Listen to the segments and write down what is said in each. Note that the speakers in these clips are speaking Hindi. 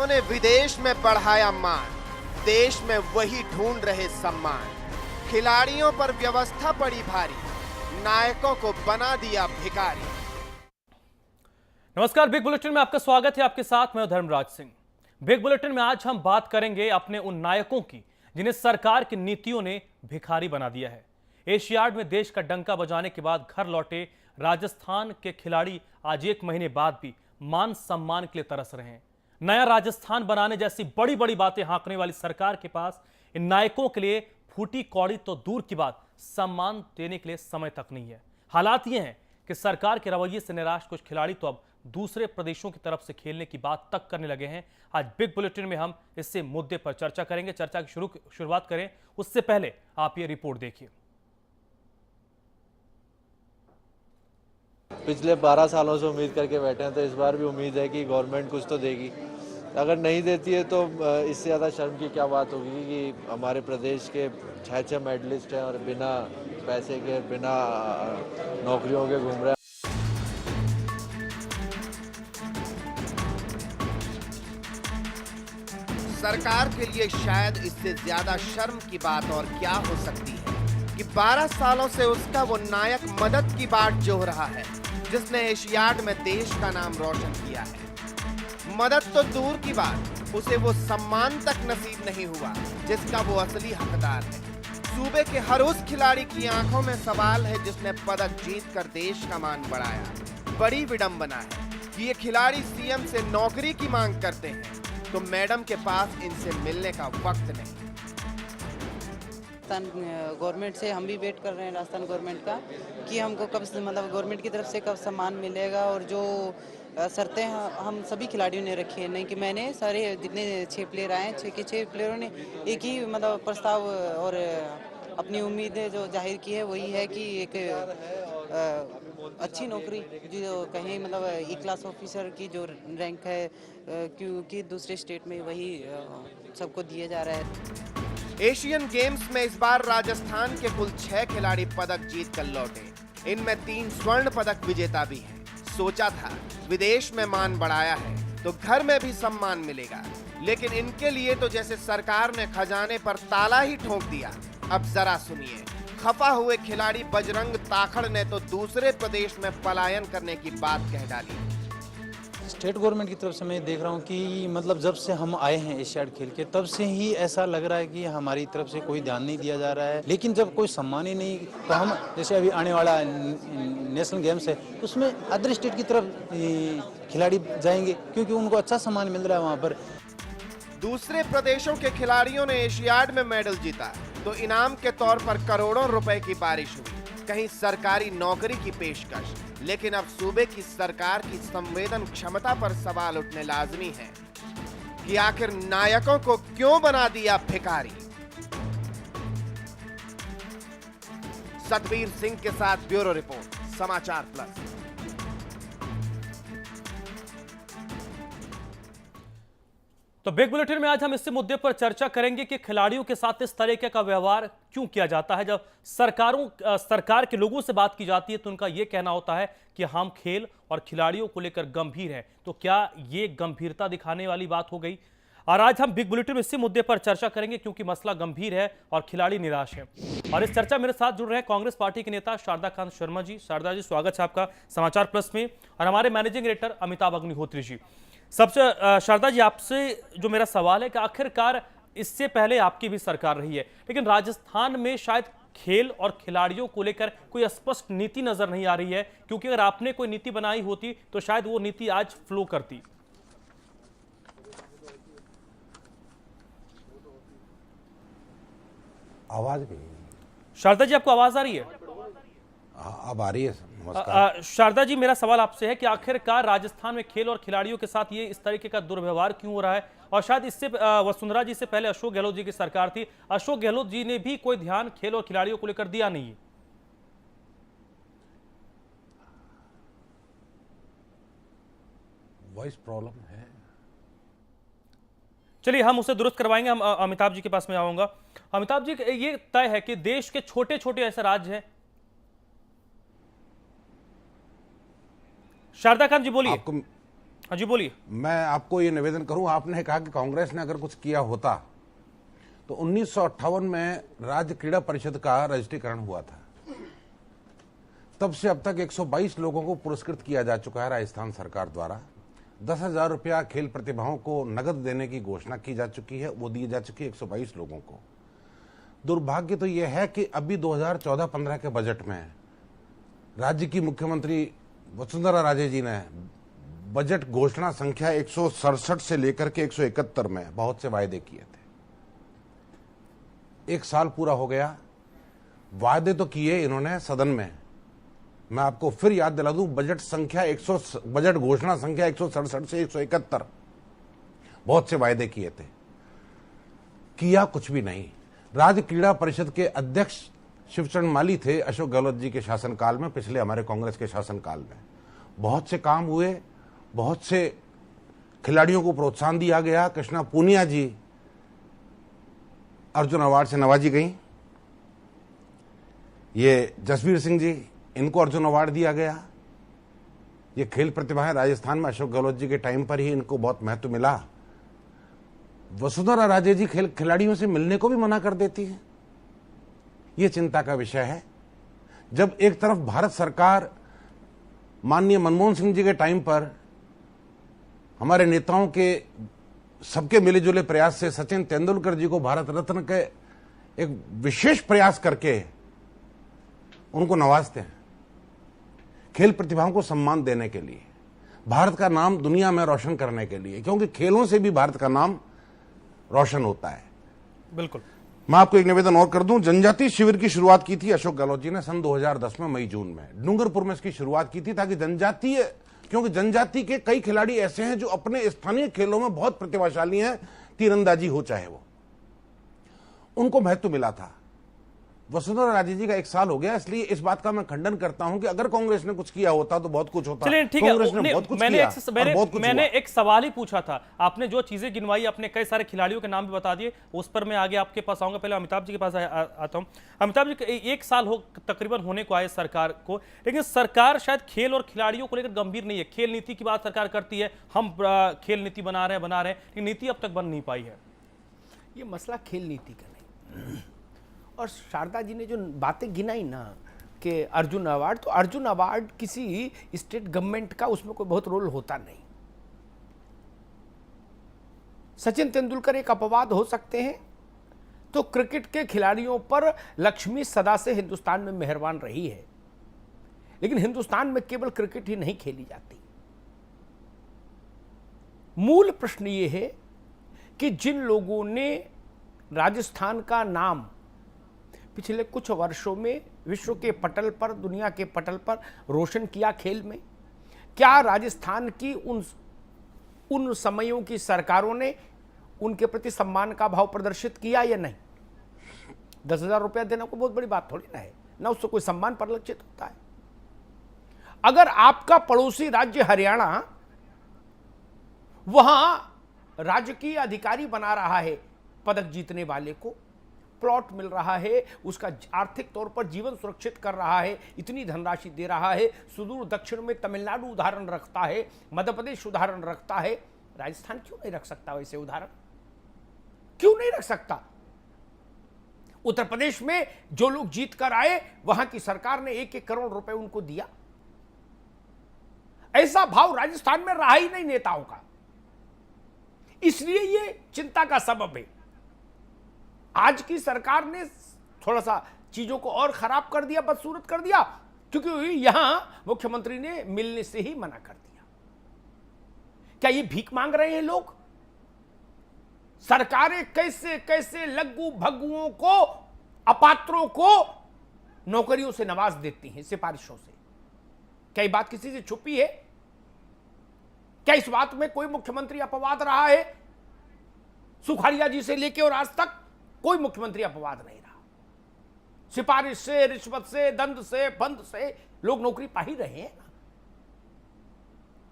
जिन्होंने विदेश में बढ़ाया मान, देश में वही ढूंढ रहे सम्मान। खिलाड़ियों पर व्यवस्था पड़ी भारी, नायकों को बना दिया भिखारी। नमस्कार, बिग बुलेटिन में आपका स्वागत है। आपके साथ मैं धर्मराज सिंह। बिग बुलेटिन में आज हम बात करेंगे अपने उन नायकों की जिन्हें सरकार की नीतियों ने भिखारी बना दिया है। एशियाड में देश का डंका बजाने के बाद घर लौटे राजस्थान के खिलाड़ी आज 1 महीने बाद भी मान सम्मान के लिए तरस रहे हैं। नया राजस्थान बनाने जैसी बड़ी बड़ी बातें हाँकने वाली सरकार के पास इन नायकों के लिए फूटी कौड़ी तो दूर की बात, सम्मान देने के लिए समय तक नहीं है। हालात ये हैं कि सरकार के रवैये से निराश कुछ खिलाड़ी तो अब दूसरे प्रदेशों की तरफ से खेलने की बात तक करने लगे हैं। आज बिग बुलेटिन में हम इसी मुद्दे पर चर्चा करेंगे। चर्चा की शुरुआत करें उससे पहले आप ये रिपोर्ट देखिए। पिछले 12 सालों से उम्मीद करके बैठे हैं, तो इस बार भी उम्मीद है कि गवर्नमेंट कुछ तो देगी। अगर नहीं देती है तो इससे ज़्यादा शर्म की क्या बात होगी कि हमारे प्रदेश के 6 मेडलिस्ट हैं और बिना पैसे के, बिना नौकरियों के घूम रहे हैं। सरकार के लिए शायद इससे ज्यादा शर्म की बात और क्या हो सकती है कि 12 सालों से उसका वो नायक मदद की बाट जोह रहा है जिसने एशियाड में देश का नाम रोशन किया है। मदद तो दूर की बात, उसे वो सम्मान तक नसीब नहीं हुआ जिसका वो असली हकदार है। सूबे के हर उस खिलाड़ी की आंखों में सवाल है जिसने पदक जीतकर देश का मान बढ़ाया। बड़ी विडंबना है कि ये खिलाड़ी सीएम से नौकरी की मांग करते हैं तो मैडम के पास इनसे मिलने का वक्त नहीं। राजस्थान गवर्नमेंट से हम भी वेट कर रहे हैं, राजस्थान गवर्नमेंट का, कि हमको कब मतलब गवर्नमेंट की तरफ से कब सम्मान मिलेगा। और जो शर्तें हम सभी खिलाड़ियों ने रखी है, नहीं कि मैंने, सारे जितने 6 प्लेयर आए हैं, 6 के 6 प्लेयरों ने एक ही मतलब प्रस्ताव और अपनी उम्मीदें जो जाहिर की है वही है कि एक अच्छी नौकरी जो कहीं मतलब E-क्लास ऑफिसर की जो रैंक है, क्योंकि दूसरे स्टेट में वही सबको दिया जा रहा है। एशियन गेम्स में इस बार राजस्थान के कुल 6 खिलाड़ी पदक जीत कर लौटे। इनमें 3 स्वर्ण पदक विजेता भी हैं। सोचा था विदेश में मान बढ़ाया है तो घर में भी सम्मान मिलेगा, लेकिन इनके लिए तो जैसे सरकार ने खजाने पर ताला ही ठोक दिया। अब जरा सुनिए, खफा हुए खिलाड़ी बजरंग ताखड़ ने तो दूसरे प्रदेश में पलायन करने की बात कह डाली। स्टेट गवर्नमेंट की तरफ से मैं देख रहा हूँ कि मतलब जब से हम आए हैं एशियाड खेल के, तब से ही ऐसा लग रहा है कि हमारी तरफ से कोई ध्यान नहीं दिया जा रहा है। लेकिन जब कोई सम्मान ही नहीं, तो हम जैसे अभी आने वाला नेशनल गेम्स है उसमें अदर स्टेट की तरफ खिलाड़ी जाएंगे क्योंकि उनको अच्छा सम्मान मिल रहा है वहाँ पर। दूसरे प्रदेशों के खिलाड़ियों ने एशियाड में मेडल जीता तो इनाम के तौर पर करोड़ों रुपए की बारिश हुई, कहीं सरकारी नौकरी की पेशकश। लेकिन अब सूबे की सरकार की संवेदन क्षमता पर सवाल उठने लाजमी है कि आखिर नायकों को क्यों बना दिया भिखारी। सतवीर सिंह के साथ ब्यूरो रिपोर्ट, समाचार प्लस। तो बिग बुलेटिन में आज हम इसी मुद्दे पर चर्चा करेंगे कि खिलाड़ियों के साथ इस तरीके का व्यवहार क्यों किया जाता है। जब सरकार के लोगों से बात की जाती है तो उनका यह कहना होता है कि हम खेल और खिलाड़ियों को लेकर गंभीर हैं। तो क्या ये गंभीरता दिखाने वाली बात हो गई? और आज हम बिग बुलेटिन में इसी मुद्दे पर चर्चा करेंगे क्योंकि मसला गंभीर है और खिलाड़ी निराश हैं। और इस चर्चा मेरे साथ जुड़ रहे हैं कांग्रेस पार्टी के नेता शारदा कांत शर्मा जी। शारदा जी, स्वागत है आपका समाचार प्लस में। और हमारे मैनेजिंग एडिटर अमिताभ अग्निहोत्री जी। सबसे शारदा जी, आपसे जो मेरा सवाल है कि आखिरकार इससे पहले आपकी भी सरकार रही है, लेकिन राजस्थान में शायद खेल और खिलाड़ियों को लेकर कोई स्पष्ट नीति नजर नहीं आ रही है, क्योंकि अगर आपने कोई नीति बनाई होती तो शायद वो नीति आज फ्लो करती। आवाज भी शारदा जी, आपको आवाज आ रही है? अब आ रही है। नमस्कार शारदा जी, मेरा सवाल आपसे है कि आखिरकार राजस्थान में खेल और खिलाड़ियों के साथ ये इस तरीके का दुर्व्यवहार क्यों हो रहा है? और शायद इससे वसुंधरा जी से पहले अशोक गहलोत जी की सरकार थी, अशोक गहलोत जी ने भी कोई ध्यान खेल और खिलाड़ियों को लेकर दिया नहीं। वॉइस प्रॉब्लम है। चलिए हम उसे दुरुस्त करवाएंगे। हम अमिताभ जी के पास में आऊंगा। अमिताभ जी, ये तय है कि देश के छोटे छोटे ऐसे राज्य हैं। शारदा खान जी बोलिए। हाँ जी बोलिए। मैं आपको ये निवेदन करूं, आपने कहा कि कांग्रेस ने अगर कुछ किया होता तो 1958 में राज्य क्रीड़ा परिषद का रजिस्ट्रीकरण हुआ था। तब से अब तक 122 लोगों को पुरस्कृत किया जा चुका है राजस्थान सरकार द्वारा। 10,000 रुपया खेल प्रतिभाओं को नगद देने की घोषणा की जा चुकी है, वो दी जा चुकी है 122 लोगों को। दुर्भाग्य तो यह है कि अभी 2014-15 के बजट में राज्य की मुख्यमंत्री वसुंधरा राजे जी ने बजट घोषणा संख्या 167 से लेकर के 171 में बहुत से वायदे किए थे। 1 साल पूरा हो गया, वायदे तो किए इन्होंने सदन में। मैं आपको फिर याद दिला दूं, बजट घोषणा संख्या 167 से 171 बहुत से वायदे किए थे, किया कुछ भी नहीं। राज्य क्रीड़ा परिषद के अध्यक्ष शिवचरण माली थे अशोक गहलोत जी के शासनकाल में, पिछले हमारे कांग्रेस के शासनकाल में बहुत से काम हुए, बहुत से खिलाड़ियों को प्रोत्साहन दिया गया। कृष्णा पूनिया जी अर्जुन अवार्ड से नवाजी गई, ये जसवीर सिंह जी, इनको अर्जुन अवार्ड दिया गया। ये खेल प्रतिभाएं राजस्थान में अशोक गहलोत जी के टाइम पर ही इनको बहुत महत्व मिला। वसुंधरा राजे जी खिलाड़ियों से मिलने को भी मना कर देती है, ये चिंता का विषय है। जब एक तरफ भारत सरकार माननीय मनमोहन सिंह जी के टाइम पर हमारे नेताओं के सबके मिले जुले प्रयास से सचिन तेंदुलकर जी को भारत रत्न के एक विशेष प्रयास करके उनको नवाजते हैं, खेल प्रतिभाओं को सम्मान देने के लिए, भारत का नाम दुनिया में रोशन करने के लिए, क्योंकि खेलों से भी भारत का नाम रोशन होता है। बिल्कुल। मैं आपको एक निवेदन और कर दूं, जनजातीय शिविर की शुरुआत की थी अशोक गहलोत जी ने सन 2010 में मई जून में डूंगरपुर में इसकी शुरुआत की थी, ताकि क्योंकि जनजाति के कई खिलाड़ी ऐसे हैं जो अपने स्थानीय खेलों में बहुत प्रतिभाशाली हैं, तीरंदाजी हो चाहे वो, उनको महत्व मिला था। वसुंधरा राजे जी का 1 साल हो गया, इसलिए इस बात का मैं खंडन करता हूं कि अगर कांग्रेस ने कुछ किया होता तो बहुत कुछ होता। चलिए ठीक है, कांग्रेस ने बहुत कुछ किया, मैंने एक सवाल ही पूछा था। आपने जो चीजें गिनवाई, अपने कई सारे खिलाड़ियों के नाम भी बता दिए, उस पर मैं आगे आपके पास आऊंगा। पहले अमिताभ जी के पास आता हूं। अमिताभ जी, 1 साल हो तकरीबन होने को आए सरकार को, लेकिन सरकार शायद खेल और खिलाड़ियों को लेकर गंभीर नहीं है। खेल नीति की बात सरकार करती है, हम खेल नीति बना रहे हैं, लेकिन नीति अब तक बन नहीं पाई है। ये मसला खेल नीति का नहीं। और शारदा जी ने जो बातें गिनाई ना कि अर्जुन अवार्ड, तो अर्जुन अवार्ड किसी स्टेट गवर्नमेंट का उसमें कोई बहुत रोल होता नहीं। सचिन तेंदुलकर एक अपवाद हो सकते हैं, तो क्रिकेट के खिलाड़ियों पर लक्ष्मी सदा से हिंदुस्तान में मेहरबान रही है, लेकिन हिंदुस्तान में केवल क्रिकेट ही नहीं खेली जाती। मूल प्रश्न यह है कि जिन लोगों ने राजस्थान का नाम पिछले कुछ वर्षों में विश्व के पटल पर, दुनिया के पटल पर रोशन किया खेल में, क्या राजस्थान की उन समयों की सरकारों ने उनके प्रति सम्मान का भाव प्रदर्शित किया या नहीं? 10,000 रुपया देना कोई बहुत बड़ी बात थोड़ी ना है, ना उससे कोई सम्मान परिलक्षित होता है। अगर आपका पड़ोसी राज्य हरियाणा वहां राजकीय अधिकारी बना रहा है, पदक जीतने वाले को प्लॉट मिल रहा है, उसका आर्थिक तौर पर जीवन सुरक्षित कर रहा है, इतनी धनराशि दे रहा है, सुदूर दक्षिण में तमिलनाडु उदाहरण रखता है, मध्य प्रदेश उदाहरण रखता है, राजस्थान क्यों नहीं रख सकता? वैसे उदाहरण क्यों नहीं रख सकता? उत्तर प्रदेश में जो लोग जीत कर आए, वहां की सरकार ने 1-1 करोड़ रुपए उनको दिया। ऐसा भाव राजस्थान में रहा ही नहीं नेताओं का, इसलिए ये चिंता का सबब है। आज की सरकार ने थोड़ा सा चीजों को और खराब कर दिया, बदसूरत कर दिया, क्योंकि यहां मुख्यमंत्री ने मिलने से ही मना कर दिया। क्या ये भीख मांग रहे हैं लोग? सरकारें कैसे कैसे लग्गू भग्गुओं को, अपात्रों को नौकरियों से नवाज देती हैं, सिफारिशों से। क्या ये बात किसी से छुपी है? क्या इस बात में कोई मुख्यमंत्री अपवाद रहा है? सुखाड़िया जी से लेकर और आज तक कोई मुख्यमंत्री अपवाद नहीं रहा। सिफारिश से, रिश्वत से, दंड से, फंद से लोग नौकरी पा ही रहे हैं।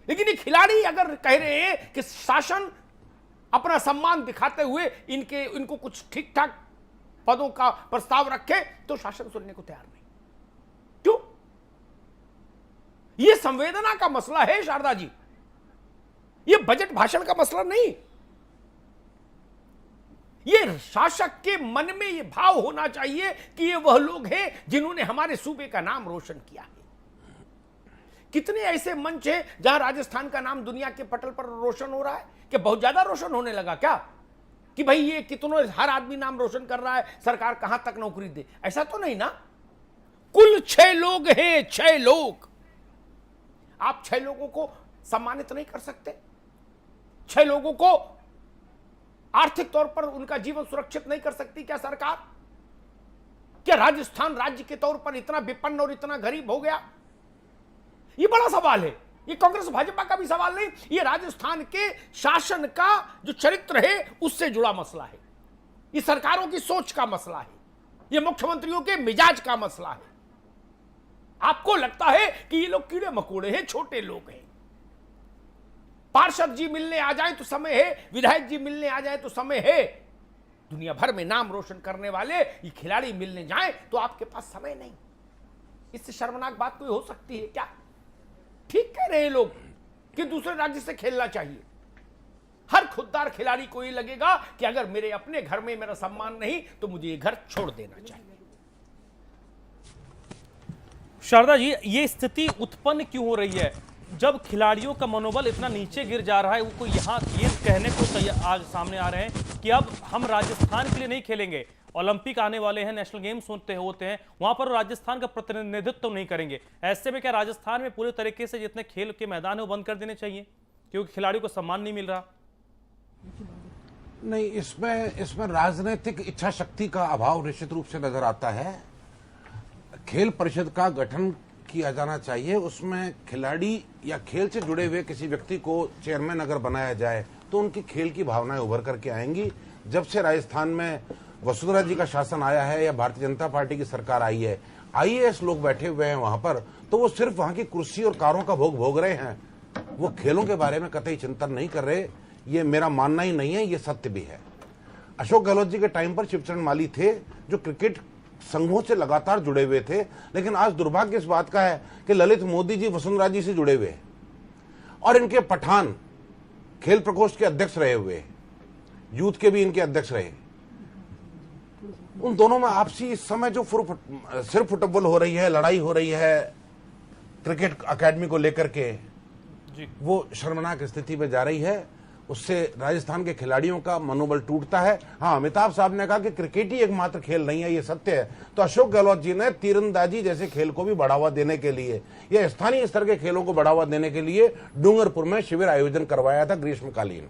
लेकिन ये खिलाड़ी अगर कह रहे हैं कि शासन अपना सम्मान दिखाते हुए इनको कुछ ठीक ठाक पदों का प्रस्ताव रखे, तो शासन सुनने को तैयार नहीं। क्यों? यह संवेदना का मसला है शारदा जी। ये बजट भाषण का मसला नहीं, ये शासक के मन में ये भाव होना चाहिए कि ये वह लोग हैं जिन्होंने हमारे सूबे का नाम रोशन किया है। कितने ऐसे मंच हैं जहां राजस्थान का नाम दुनिया के पटल पर रोशन हो रहा है? कि बहुत ज्यादा रोशन होने लगा क्या? कि भाई ये कितनों, हर आदमी नाम रोशन कर रहा है, सरकार कहां तक नौकरी दे? ऐसा तो नहीं ना। कुल 6 लोग हैं, 6 लोग। आप 6 लोगों को सम्मानित नहीं कर सकते? 6 लोगों को आर्थिक तौर पर उनका जीवन सुरक्षित नहीं कर सकती क्या सरकार? क्या राजस्थान राज्य के तौर पर इतना विपन्न और इतना गरीब हो गया? ये बड़ा सवाल है। ये कांग्रेस भाजपा का भी सवाल नहीं, ये राजस्थान के शासन का जो चरित्र है उससे जुड़ा मसला है। ये सरकारों की सोच का मसला है, ये मुख्यमंत्रियों के मिजाज का मसला है। आपको लगता है कि ये लोग कीड़े मकोड़े हैं, छोटे लोग हैं। पार्षद जी मिलने आ जाए तो समय है, विधायक जी मिलने आ जाए तो समय है। दुनिया भर में नाम रोशन करने वाले ये खिलाड़ी मिलने जाएं तो आपके पास समय नहीं। इससे शर्मनाक बात कोई हो सकती है क्या? ठीक कह रहे हैं लोग कि दूसरे राज्य से खेलना चाहिए। हर खुददार खिलाड़ी को ये लगेगा कि अगर मेरे अपने घर में मेरा सम्मान नहीं तो मुझे ये घर छोड़ देना चाहिए। शारदा जी, ये स्थिति उत्पन्न क्यों हो रही है जब खिलाड़ियों का मनोबल इतना नीचे गिर जा रहा है? वो यहाँ ये कहने को आज सामने आ रहे हैं कि अब हम राजस्थान के लिए नहीं खेलेंगे, ओलंपिक आने वाले हैं, नेशनल गेम्स होते हैं, वहां पर राजस्थान का प्रतिनिधित्व तो नहीं करेंगे। ऐसे में क्या राजस्थान में पूरे तरीके से जितने खेल के मैदान है वो बंद कर देने चाहिए क्योंकि खिलाड़ियों को सम्मान नहीं मिल रहा? नहीं, इसमें राजनीतिक इच्छा शक्ति का अभाव निश्चित रूप से नजर आता है। खेल परिषद का गठन किया जाना चाहिए, उसमें खिलाड़ी या खेल से जुड़े हुए किसी व्यक्ति को चेयरमैन अगर बनाया जाए तो उनकी खेल की भावनाएं उभर करके आएंगी। जब से राजस्थान में वसुंधरा जी का शासन आया है या भारतीय जनता पार्टी की सरकार आई है, आईएएस लोग बैठे हुए हैं वहां पर, तो वो सिर्फ वहां की कुर्सी और कारों का भोग भोग रहे हैं, वो खेलों के बारे में कतई चिंतन नहीं कर रहे। ये मेरा मानना ही नहीं है, ये सत्य भी है। अशोक गहलोत जी के टाइम पर शिवचरण माली थे जो क्रिकेट संघों से लगातार जुड़े हुए थे, लेकिन आज दुर्भाग्य इस बात का है कि ललित मोदी जी वसुंधरा जी से जुड़े हुए हैं और इनके पठान खेल प्रकोष्ठ के अध्यक्ष रहे हुए, यूथ के भी इनके अध्यक्ष रहे। उन दोनों में आपसी इस समय जो सिर फुटबॉल हो रही है, लड़ाई हो रही है क्रिकेट अकेडमी को लेकर के, वो शर्मनाक स्थिति में जा रही है। उससे राजस्थान के खिलाड़ियों का मनोबल टूटता है। हाँ, अमिताभ साहब ने कहा कि क्रिकेट ही एकमात्र खेल नहीं है, ये सत्य है। तो अशोक गहलोत जी ने तीरंदाजी जैसे खेल को भी बढ़ावा देने के लिए या स्थानीय स्तर के खेलों को बढ़ावा देने के लिए डूंगरपुर में शिविर आयोजन करवाया था ग्रीष्मकालीन,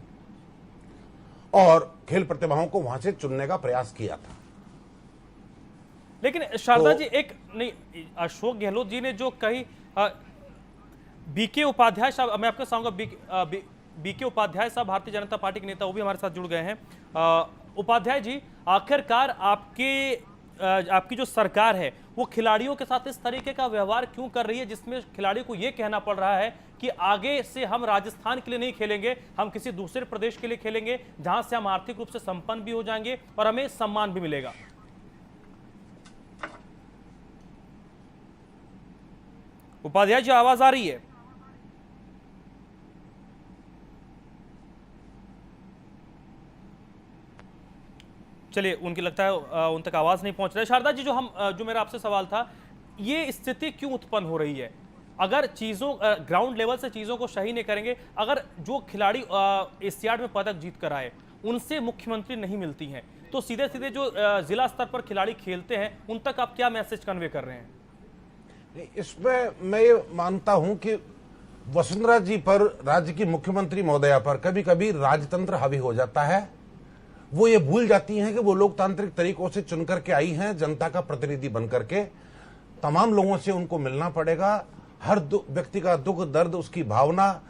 और खेल प्रतिभाओं को वहां से चुनने का प्रयास किया था। लेकिन शारदा जी, एक नहीं, अशोक गहलोत जी ने जो कही, बीके उपाध्याय साहब, मैं आपको चाहूंगा, बीके उपाध्याय साहब भारतीय जनता पार्टी के नेता, वो भी हमारे साथ जुड़ गए हैं। उपाध्याय जी, आखिरकार आपकी जो सरकार है वो खिलाड़ियों के साथ इस तरीके का व्यवहार क्यों कर रही है जिसमें खिलाड़ियों को ये कहना पड़ रहा है कि आगे से हम राजस्थान के लिए नहीं खेलेंगे, हम किसी दूसरे प्रदेश के लिए खेलेंगे जहां से हम आर्थिक रूप से संपन्न भी हो जाएंगे और हमें सम्मान भी मिलेगा? उपाध्याय जी, आवाज आ रही है? चलिए, उनकी लगता है उन तक आवाज नहीं पहुंच रहा है। शारदा जी, जो मेरा आपसे सवाल था, ये स्थिति क्यों उत्पन्न हो रही है? अगर चीजों ग्राउंड लेवल से चीजों को सही नहीं करेंगे, अगर जो खिलाड़ी एशियाड में पदक जीत कर आए उनसे मुख्यमंत्री नहीं मिलती हैं, तो सीधे सीधे जो जिला स्तर पर खिलाड़ी खेलते हैं उन तक आप क्या मैसेज कन्वे कर रहे हैं? इसमें मैं ये मानता हूं कि वसुंधरा जी पर, राज्य की मुख्यमंत्री महोदया पर कभी कभी राजतंत्र हावी हो जाता है। वो ये भूल जाती हैं कि वो लोकतांत्रिक तरीकों से चुन करके आई हैं, जनता का प्रतिनिधि बन करके। तमाम लोगों से उनको मिलना पड़ेगा, हर व्यक्ति का दुख दर्द, उसकी भावना,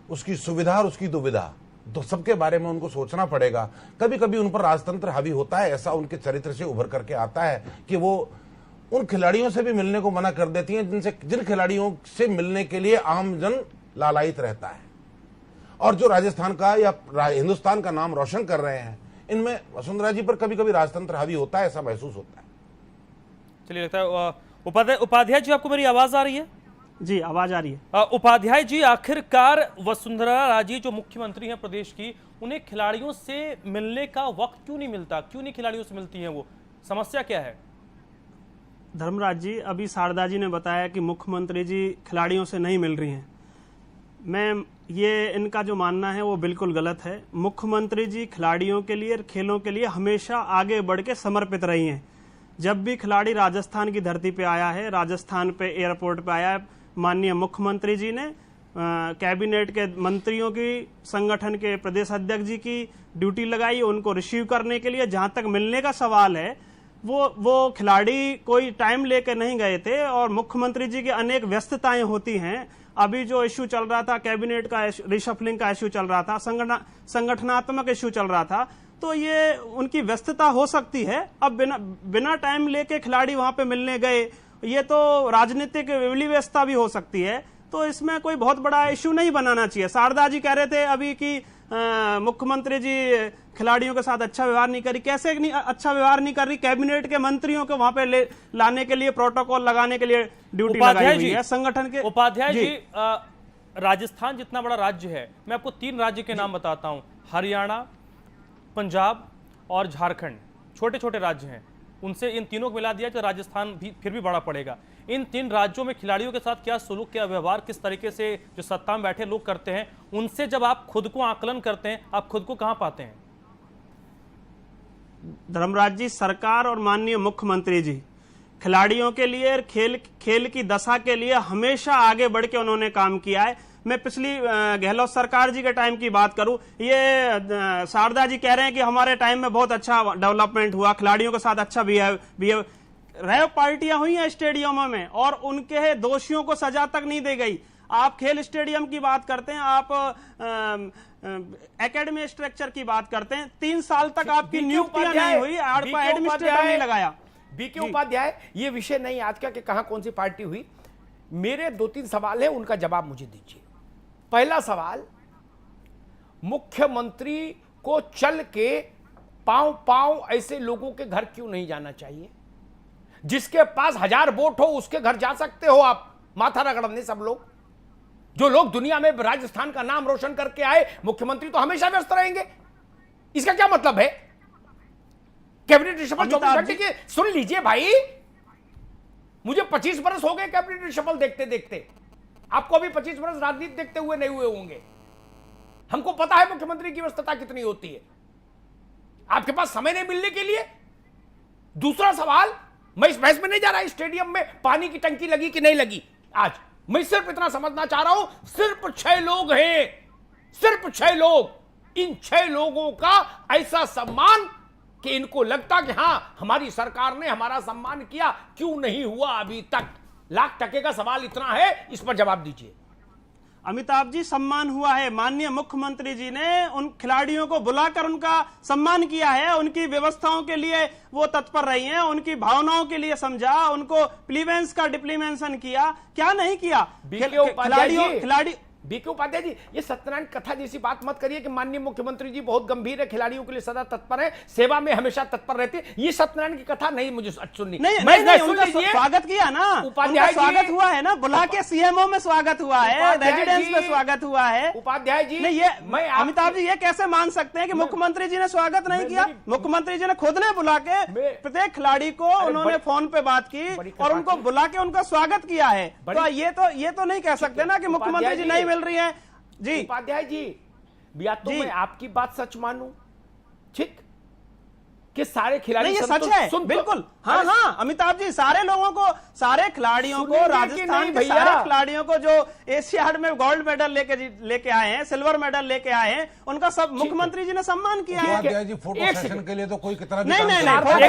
उसकी सुविधा और उसकी दुविधा, तो सबके बारे में उनको सोचना पड़ेगा। कभी कभी उन पर राजतंत्र हावी होता है, ऐसा उनके चरित्र से उभर करके आता है कि वो उन खिलाड़ियों से भी मिलने को मना कर देती हैं जिन खिलाड़ियों से मिलने के लिए आमजन लालायित रहता है। और जो राजस्थान का या हिंदुस्तान का नाम रोशन कर रहे हैं, इनमें वसुंधरा जी पर कभी कभी राजतंत्र हावी होता है, ऐसा महसूस होता है। चलिए, लगता है उपाध्याय जी, आपको मेरी आवाज आ रही है? जी आवाज आ रही है। उपाध्याय जी, आखिरकार वसुंधरा राजे जो मुख्यमंत्री हैं प्रदेश की, उन्हें खिलाड़ियों से मिलने का वक्त क्यों नहीं मिलता? क्यों नहीं खिलाड़ियों से मिलती हैं वो? समस्या क्या है? धर्मराज जी, अभी शारदा जी ने बताया कि मुख्यमंत्री जी खिलाड़ियों से नहीं मिल रही हैं। ये इनका जो मानना है वो बिल्कुल गलत है। मुख्यमंत्री जी खिलाड़ियों के लिए, खेलों के लिए हमेशा आगे बढ़ के समर्पित रही हैं। जब भी खिलाड़ी राजस्थान की धरती पे आया है, राजस्थान पे एयरपोर्ट पे आया है, माननीय मुख्यमंत्री जी ने कैबिनेट के मंत्रियों की, संगठन के प्रदेश अध्यक्ष जी की ड्यूटी लगाई उनको रिसीव करने के लिए। जहां तक मिलने का सवाल है, वो खिलाड़ी कोई टाइम लेकर नहीं गए थे और मुख्यमंत्री जी की अनेक व्यस्तताएं होती हैं। अभी जो इश्यू चल रहा था, कैबिनेट का रिशफलिंग का इश्यू चल रहा था, संगठनात्मक इश्यू चल रहा था, तो ये उनकी व्यस्तता हो सकती है। अब बिना टाइम लेके खिलाड़ी वहां पे मिलने गए, ये तो राजनीतिक व्यस्तता भी हो सकती है। तो इसमें कोई बहुत बड़ा इश्यू नहीं बनाना चाहिए। शारदा जी कह रहे थे अभी कि मुख्यमंत्री जी खिलाड़ियों के साथ अच्छा व्यवहार नहीं करी। कैसे नहीं अच्छा व्यवहार नहीं कर रही? कैबिनेट के मंत्रियों को वहां पे लाने के लिए, प्रोटोकॉल लगाने के लिए ड्यूटी लगाई हुई है संगठन के। उपाध्याय जी, राजस्थान जितना बड़ा राज्य है, मैं आपको 3 राज्य के नाम बताता हूं। हरियाणा, पंजाब और झारखंड छोटे छोटे राज्य हैं। उनसे इन तीनों को मिला दिया तो राजस्थान भी फिर भी बड़ा पड़ेगा। इन 3 राज्यों में खिलाड़ियों के साथ क्या सलूक, क्या व्यवहार, किस तरीके से जो सत्ता में बैठे लोग करते हैं, उनसे जब आप खुद को आकलन करते हैं, आप खुद को कहां पाते हैं? धर्मराज जी, सरकार और माननीय मुख्यमंत्री जी खिलाड़ियों के लिए, खेल की दशा के लिए हमेशा आगे बढ़ के उन्होंने काम किया है। मैं पिछली गहलोत सरकार जी के टाइम की बात करूं, ये शारदा जी कह रहे हैं कि हमारे टाइम में बहुत अच्छा डेवलपमेंट हुआ, खिलाड़ियों के साथ अच्छा बिहेव रेव पार्टियां हुई हैं स्टेडियमों में और उनके दोषियों को सजा तक नहीं दी गई। आप खेल स्टेडियम की बात करते हैं, आप एकेडमी स्ट्रक्चर की बात करते हैं, 3 साल तक आपकी नियुक्तियां नहीं हुई, आपका एडमिनिस्ट्रेटर नहीं लगाया। बीके उपाध्याय, ये विषय नहीं आज का कि कहां कौन सी पार्टी हुई। मेरे 2-3 सवाल है, उनका जवाब मुझे दीजिए। पहला सवाल, मुख्यमंत्री को चल के पांव पांव ऐसे लोगों के घर क्यों नहीं जाना चाहिए? जिसके पास 1000 वोट हो उसके घर जा सकते हो आप, माथा रगड़ने सब लोग। जो लोग दुनिया में राजस्थान का नाम रोशन करके आए, मुख्यमंत्री तो हमेशा व्यस्त रहेंगे। इसका क्या मतलब है? कैबिनेट रिशफल 24 घंटे के, सुन लीजिए भाई, मुझे 25 बरस हो गए कैबिनेट रिशफल देखते देखते। आपको अभी 25 बरस राजनीति देखते हुए नहीं हुए होंगे। हमको पता है मुख्यमंत्री की व्यस्तता कितनी होती है। आपके पास समय नहीं मिलने के लिए। दूसरा सवाल, मैं इस बहस में नहीं जा रहा स्टेडियम में पानी की टंकी लगी कि नहीं लगी। आज मैं सिर्फ इतना समझना चाह रहा हूं, सिर्फ 6 लोग हैं, सिर्फ 6 लोग। इन 6 लोगों का ऐसा सम्मान कि इनको लगता कि हां हमारी सरकार ने हमारा सम्मान किया, क्यों नहीं हुआ अभी तक? लाख टके का सवाल इतना है, इस पर जवाब दीजिए। अमिताभ जी, सम्मान हुआ है। माननीय मुख्यमंत्री जी ने उन खिलाड़ियों को बुलाकर उनका सम्मान किया है, उनकी व्यवस्थाओं के लिए वो तत्पर रही हैं, उनकी भावनाओं के लिए समझा, उनको प्लीवेंस का डिप्लीमेंशन किया, क्या नहीं किया? खिलाड़ी बीके उपाध्याय जी, ये सत्यनारायण कथा जैसी बात मत करिए कि माननीय मुख्यमंत्री जी बहुत गंभीर है, खिलाड़ियों के लिए सदा तत्पर है, सेवा में हमेशा तत्पर रहते हैं। ये सत्यनारायण की कथा नहीं मुझे सुननी। नहीं, उनका स्वागत किया ना, उनका स्वागत हुआ है ना, बुला के सीएमओ में स्वागत हुआ है, रेजिडेंस में स्वागत हुआ है। उपाध्याय जी, नहीं, ये अमिताभ जी ये कैसे मान सकते हैं कि मुख्यमंत्री जी ने स्वागत नहीं किया? मुख्यमंत्री जी ने खुद ने बुला के प्रत्येक खिलाड़ी को उन्होंने फोन पे बात की और उनको बुला के उनका स्वागत किया है। तो ये तो नहीं कह सकते ना कि मुख्यमंत्री जी नहीं मिल रही है। जी उपाध्याय जी, या तो मैं आपकी बात सच मानूं, ठीक, कि सारे खिलाड़ी ये सच है, बिल्कुल। हाँ, अमिताभ जी, सारे लोगों को, सारे खिलाड़ियों को, राजस्थान के सारे खिलाड़ियों को जो एशियाड में गोल्ड मेडल लेके आए हैं, सिल्वर मेडल लेके आए हैं, उनका सब मुख्यमंत्री जी ने सम्मान किया है। जी, फोटो सेशन के लिए तो कोई कितना भी नहीं, फोटो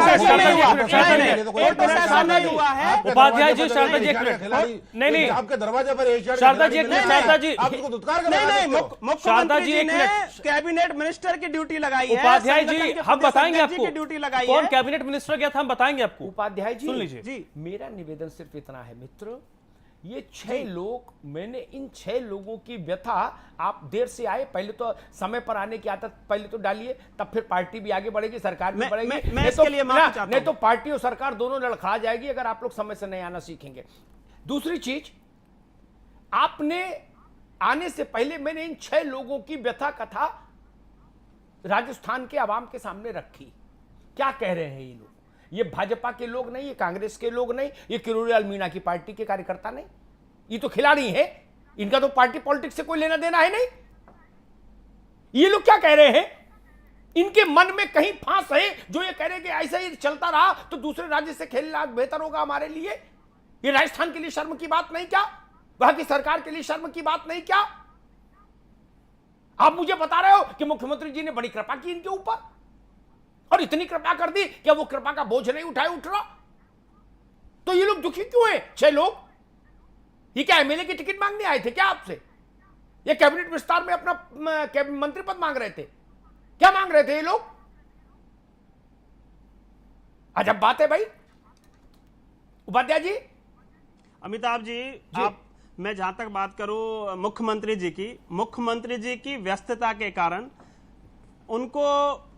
सेशन नहीं हुआ है। उपाध्याय जी, शारदा जी, नहीं, आपके दरवाजे पर एशियाड, शारदा जी, शारदा जी, आपको दुत्कार नहीं, मुख्यमंत्री जी ने कैबिनेट मिनिस्टर की ड्यूटी लगाई है। उपाध्याय जी, हम बताएंगे आपको ड्यूटी लगाई कौन है। कैबिनेट मिनिस्टर गया था, हम बताएंगे आपको। उपाध्याय जी, सुन लीजिए जी, मेरा निवेदन सिर्फ इतना है मित्र, ये 6 लोग, मैंने इन 6 लोगों की व्यथा, आप देर से आए, पहले तो समय पर आने की आदत पहले तो डालिए, तब फिर पार्टी भी आगे बढ़ेगी, सरकार भी बढ़ेगी। मैं इसके लिए माफी चाहता हूं। नहीं तो पार्टी और सरकार दोनों लड़खड़ा जाएगी अगर आप लोग समय से नहीं आना सीखेंगे। दूसरी चीज, आपने आने से पहले मैंने इन 6 लोगों की व्यथा कथा राजस्थान के आवाम के सामने रखी। क्या कह रहे हैं ये लोग? ये भाजपा के लोग नहीं, ये कांग्रेस के लोग नहीं, ये किरोड़ीलाल मीणा की पार्टी के कार्यकर्ता नहीं, ये तो खिलाड़ी हैं। इनका तो पार्टी पॉलिटिक्स से कोई लेना देना है नहीं। ये लोग क्या कह रहे हैं? इनके मन में कहीं फांस है जो ये कह रहे हैं कि ऐसा ही चलता रहा तो दूसरे राज्य से खेलना बेहतर होगा हमारे लिए। ये राजस्थान के लिए शर्म की बात नहीं क्या? वहां की सरकार के लिए शर्म की बात नहीं क्या? आप मुझे बता रहे हो कि मुख्यमंत्री जी ने बड़ी कृपा की इनके ऊपर, और इतनी कृपा कर दी कि वो कृपा का बोझ नहीं उठ रहा। तो ये लोग दुखी क्यों है? 6 लोग ये क्या एमएलए की टिकट मांगने आए थे क्या आपसे? ये कैबिनेट विस्तार में अपना मंत्री पद मांग रहे थे? क्या मांग रहे थे ये लोग? अजब बात है भाई। उपाध्याय जी, अमिताभ जी, आप, मैं जहां तक बात करूं मुख्यमंत्री जी की व्यस्तता के कारण उनको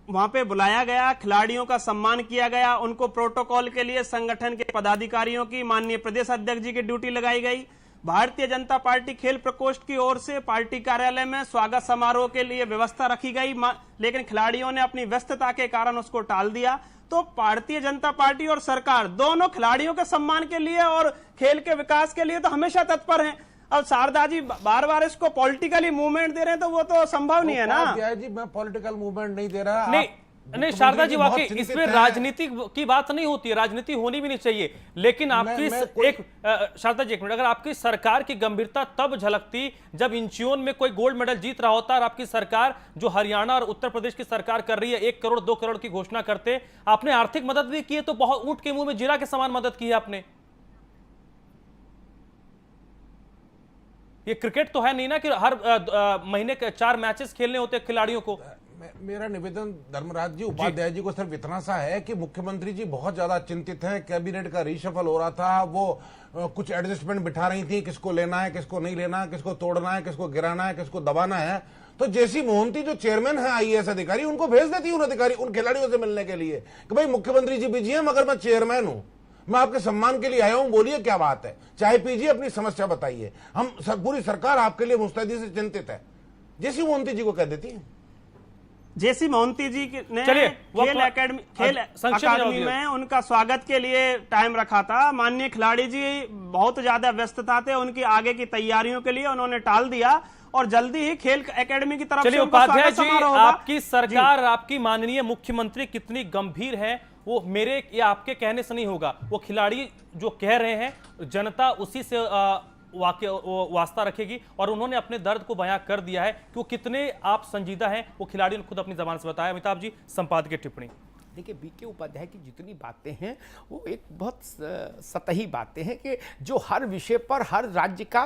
वहां पे बुलाया गया, खिलाड़ियों का सम्मान किया गया, उनको प्रोटोकॉल के लिए संगठन के पदाधिकारियों की, माननीय प्रदेश अध्यक्ष जी की ड्यूटी लगाई गई। भारतीय जनता पार्टी खेल प्रकोष्ठ की ओर से पार्टी कार्यालय में स्वागत समारोह के लिए व्यवस्था रखी गई, लेकिन खिलाड़ियों ने अपनी व्यस्तता के कारण उसको टाल दिया। तो भारतीय जनता पार्टी और सरकार दोनों खिलाड़ियों के सम्मान के लिए और खेल के विकास के लिए तो हमेशा तत्पर हैं। अब शारदा जी बार बार इसको पॉलिटिकली मूवमेंट दे रहे हैं तो वो तो संभव नहीं है ना। जी मैं पॉलिटिकल मूवमेंट नहीं दे रहा। नहीं शारदा जी, वाकई इसमें राजनीति की बात नहीं होती है, राजनीति होनी भी नहीं चाहिए, लेकिन आपकी शारदा जी एक मिनट, अगर आपकी सरकार की गंभीरता तब झलकती जब इंचियोन में कोई गोल्ड मेडल जीत रहा होता और आपकी सरकार जो हरियाणा और उत्तर प्रदेश की सरकार कर रही है 1 करोड़ 2 करोड़ की घोषणा करते। आपने आर्थिक मदद भी की है तो बहुत ऊंट के मुंह में जीरा के समान मदद की है आपने। ये क्रिकेट तो है नहीं ना कि हर महीने के 4 मैचेस खेलने होते खिलाड़ियों को। मेरा निवेदन धर्मराज जी, उपाध्याय जी को सिर्फ इतना सा है कि मुख्यमंत्री जी बहुत ज्यादा चिंतित हैं। कैबिनेट का रीशफल हो रहा था, वो कुछ एडजस्टमेंट बिठा रही थी, किसको लेना है, किसको नहीं लेना है, किसको तोड़ना है, किसको गिराना है, किसको दबाना है। तो जैसी मोहंती जो चेयरमैन है आईएएस अधिकारी, उनको भेज देती उन अधिकारी उन खिलाड़ियों से मिलने के लिए कि भाई मुख्यमंत्री जी बिजी हैं मगर मैं चेयरमैन हूं, मैं आपके सम्मान के लिए आया हूं, बोलिए क्या बात है, चाय पीजिए, अपनी समस्या बताइए, हम पूरी सरकार आपके लिए मुस्तैदी से चिंतित है। जैसी मोहंती जी को कह देती है। जैसी मोहंती जी ने खेल अकादमी में उनका स्वागत के लिए टाइम रखा था। माननीय खिलाड़ी जी बहुत ज्यादा व्यस्तता थे, उनकी आगे की तैयारियों के लिए उन्होंने टाल दिया और जल्दी ही खेल एकेडमी की तरफ से उपाध्याय जी, आपकी सरकार, आपकी माननीय मुख्यमंत्री कितनी गंभीर है वो मेरे या आपके कहने से नहीं होगा, वो खिलाड़ी जो कह रहे हैं जनता उसी से वास्ता रखेगी। और उन्होंने अपने दर्द को बयां कर दिया है कि वो कितने आप संजीदा हैं, वो खिलाड़ियों ने खुद अपनी जबान से बताया। अमिताभ जी, संपादकीय टिप्पणी। देखिए, बीके उपाध्याय की जितनी बातें हैं वो एक बहुत सतही बातें हैं कि जो हर विषय पर हर राज्य का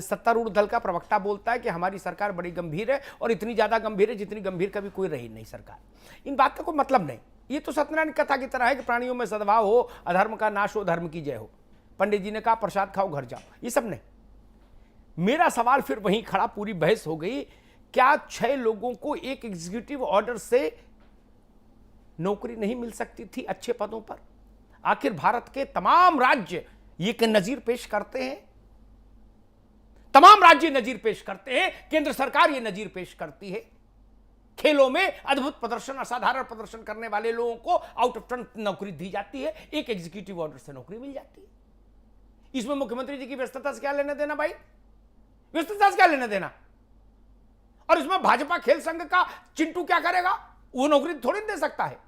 सत्तारूढ़ दल का प्रवक्ता बोलता है कि हमारी सरकार बड़ी गंभीर है और इतनी ज्यादा गंभीर है जितनी गंभीर कभी कोई रही नहीं सरकार। इन बात का कोई मतलब नहीं। ये तो सत्यनारायण कथा की तरह है कि प्राणियों में सद्भाव हो, अधर्म का नाश हो, धर्म की जय हो। पंडित जी ने कहा प्रसाद खाओ घर जाओ, ये सब नहीं। मेरा सवाल फिर वहीं खड़ा, पूरी बहस हो गई, क्या 6 लोगों को एक एग्जीक्यूटिव ऑर्डर से नौकरी नहीं मिल सकती थी अच्छे पदों पर? आखिर भारत के तमाम राज्य ये नजीर पेश करते हैं, तमाम राज्य नजीर पेश करते हैं, केंद्र सरकार ये नजीर पेश करती है। खेलों में अद्भुत प्रदर्शन, असाधारण प्रदर्शन करने वाले लोगों को आउट ऑफ टर्न नौकरी दी जाती है, एक एग्जीक्यूटिव ऑर्डर से नौकरी मिल जाती है। इसमें मुख्यमंत्री जी की व्यस्तता से क्या लेना देना भाई? व्यस्तता से क्या लेना देना? और इसमें भाजपा खेल संघ का चिंटू क्या करेगा? वो नौकरी थोड़ी दे सकता है,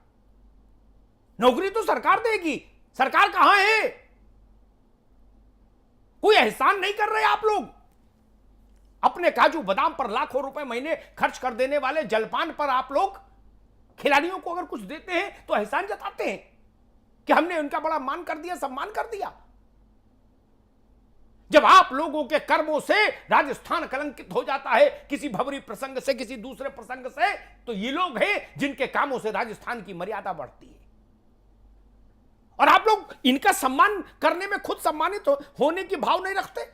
नौकरी तो सरकार देगी। सरकार कहां है? कोई एहसान नहीं कर रहे आप लोग। अपने काजू बादाम पर लाखों रुपए महीने खर्च कर देने वाले जलपान पर आप लोग खिलाड़ियों को अगर कुछ देते हैं तो एहसान जताते हैं कि हमने उनका बड़ा मान कर दिया, सम्मान कर दिया। जब आप लोगों के कर्मों से राजस्थान कलंकित हो जाता है किसी भवरी प्रसंग से, किसी दूसरे प्रसंग से, तो ये लोग हैं जिनके कामों से राजस्थान की मर्यादा बढ़ती है। और आप लोग इनका सम्मान करने में खुद सम्मानित होने की भाव नहीं रखते।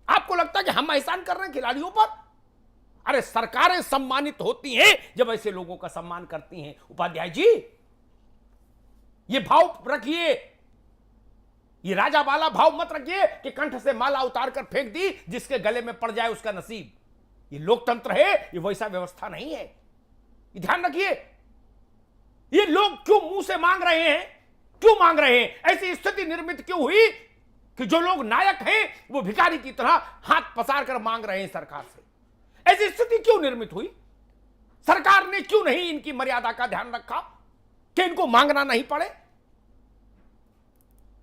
आपको लगता है कि हम एहसान कर रहे हैं खिलाड़ियों पर? अरे सरकारें सम्मानित होती हैं जब ऐसे लोगों का सम्मान करती हैं। उपाध्याय जी, ये भाव रखिए ये राजा वाला भाव मत रखिए कि कंठ से माला उतार कर फेंक दी, जिसके गले में पड़ जाए उसका नसीब। ये लोकतंत्र है, ये वैसा व्यवस्था नहीं है, ये ध्यान रखिए। ये लोग क्यों मुंह से मांग रहे हैं, क्यों मांग रहे हैं? ऐसी स्थिति निर्मित क्यों हुई कि जो लोग नायक हैं वो भिखारी की तरह हाथ पसार कर मांग रहे हैं सरकार से? ऐसी स्थिति क्यों निर्मित हुई? सरकार ने क्यों नहीं इनकी मर्यादा का ध्यान रखा कि इनको मांगना नहीं पड़े?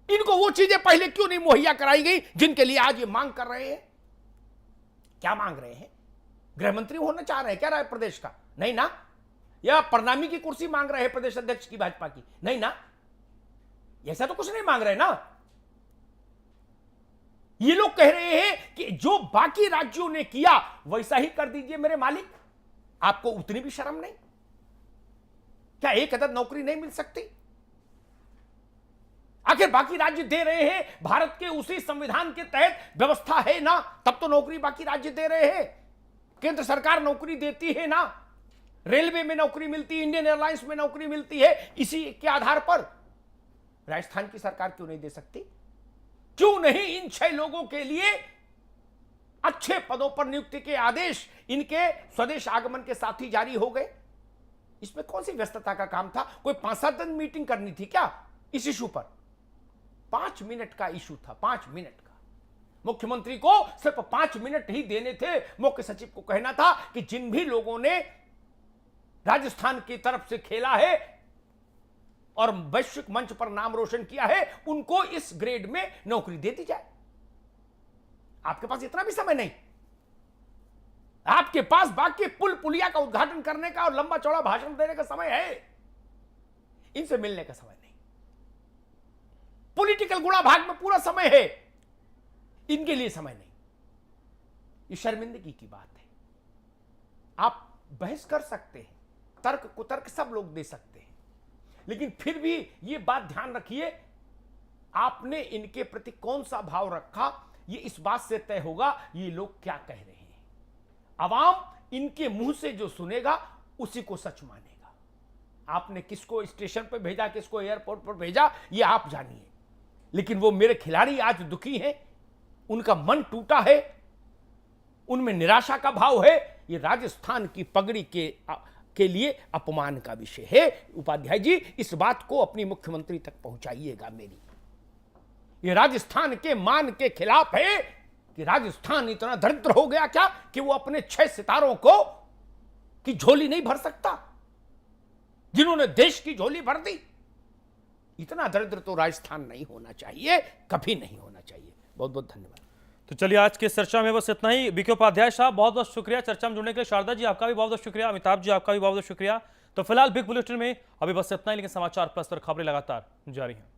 इनको वो चीजें पहले क्यों नहीं मुहैया कराई गई जिनके लिए आज ये मांग कर रहे हैं? क्या मांग रहे हैं? गृह मंत्री होना चाह रहे हैं क्या राय प्रदेश का? नहीं ना। या प्रणामी की कुर्सी मांग रहे हैं प्रदेश अध्यक्ष की भाजपा की? नहीं ना। ऐसा तो कुछ नहीं मांग रहे ना। ये लोग कह रहे हैं कि जो बाकी राज्यों ने किया वैसा ही कर दीजिए मेरे मालिक। आपको उतनी भी शर्म नहीं? क्या एक अदद नौकरी नहीं मिल सकती? आखिर बाकी राज्य दे रहे हैं, भारत के उसी संविधान के तहत व्यवस्था है ना, तब तो नौकरी बाकी राज्य दे रहे हैं। केंद्र सरकार नौकरी देती है ना, रेलवे में नौकरी मिलती है, इंडियन एयरलाइंस में नौकरी मिलती है, इसी के आधार पर राजस्थान की सरकार क्यों नहीं दे सकती? क्यों नहीं इन 6 लोगों के लिए अच्छे पदों पर नियुक्ति के आदेश इनके स्वदेश आगमन के साथ ही जारी हो गए? इसमें कौन सी व्यस्तता का काम था? कोई 5-7 दिन मीटिंग करनी थी क्या इस इशू पर? 5 मिनट का इशू था, 5 मिनट का। मुख्यमंत्री को सिर्फ 5 मिनट ही देने थे। मुख्य सचिव को कहना था कि जिन भी लोगों ने राजस्थान की तरफ से खेला है और वैश्विक मंच पर नाम रोशन किया है, उनको इस ग्रेड में नौकरी दे दी जाए। आपके पास इतना भी समय नहीं। आपके पास बाकी पुल पुलिया का उद्घाटन करने का और लंबा चौड़ा भाषण देने का समय है, इनसे मिलने का समय नहीं। पॉलिटिकल गुणा भाग में पूरा समय है, इनके लिए समय नहीं। ये शर्मिंदगी की बात है। आप बहस कर सकते हैं, तर्क कुतर्क सब लोग दे सकते हैं, लेकिन फिर भी ये बात ध्यान रखिए, आपने इनके प्रति कौन सा भाव रखा, ये इस बात से तय होगा ये लोग क्या कह रहे हैं। अवाम इनके मुंह से जो सुनेगा उसी को सच मानेगा। आपने किसको स्टेशन पर भेजा, किसको एयरपोर्ट पर भेजा, ये आप जानिए, लेकिन वो मेरे खिलाड़ी आज दुखी हैं, उनका मन टूटा है, उनमें निराशा का भाव है। ये राजस्थान की पगड़ी के लिए अपमान का विषय है। उपाध्याय जी, इस बात को अपनी मुख्यमंत्री तक पहुंचाइएगा मेरी। ये राजस्थान के मान के खिलाफ है कि राजस्थान इतना दरिद्र हो गया क्या कि वो अपने 6 सितारों को की झोली नहीं भर सकता, जिन्होंने देश की झोली भर दी। इतना दरिद्र तो राजस्थान नहीं होना चाहिए, कभी नहीं होना चाहिए। बहुत बहुत धन्यवाद। तो चलिए, आज के चर्चा में बस इतना ही। बीके उपाध्याय साहब, बहुत बहुत शुक्रिया चर्चा में जुड़ने के लिए। शारदा जी, आपका भी बहुत बहुत शुक्रिया। अमिताभ जी, आपका भी बहुत बहुत शुक्रिया। तो फिलहाल बिग बुलेटिन में अभी बस इतना ही, लेकिन समाचार प्लस पर खबरें लगातार जारी हैं।